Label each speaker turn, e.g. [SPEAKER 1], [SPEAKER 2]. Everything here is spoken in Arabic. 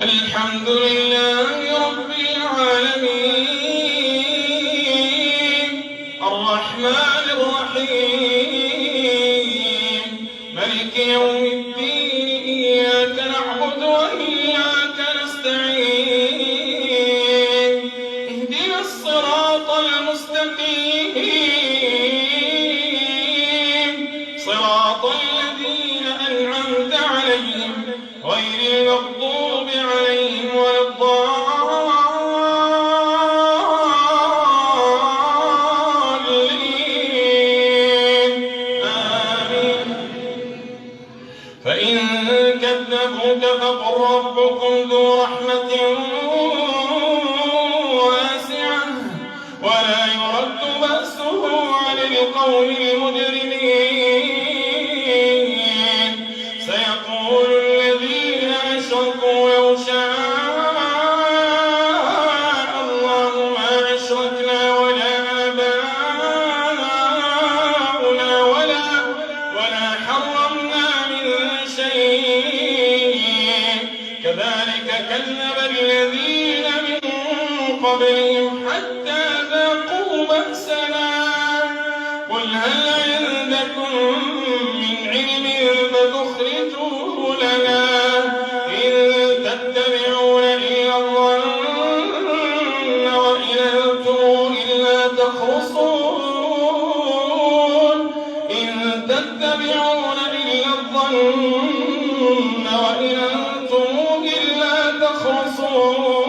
[SPEAKER 1] الحمد لله رب العالمين الرحمن الرحيم ملك يوم الدين إياك نعبد وإياك نستعين اهدنا الصراط المستقيم صراط الذين أنعمت عليهم غير المغضوب عليهم ولا الضالين آمين. فإن كذبوك فقل ربكم ذو رحمة واسعة ولا يرد بأسه عن القوم المجرمين سيقول الذين أشركوا لو شاء الله ما أشركنا ولا آباؤنا ولا حرمنا من شيء كذلك كذب الذين من قبلهم حتى ذاقوا بأسنا قل هل عندكم من علم فتخرجوه لنا إن تتبعون إلا الظن وإن أنتم إلا تخرصون إن تتبعون إلا الظن وإن أنتم إلا تخرصون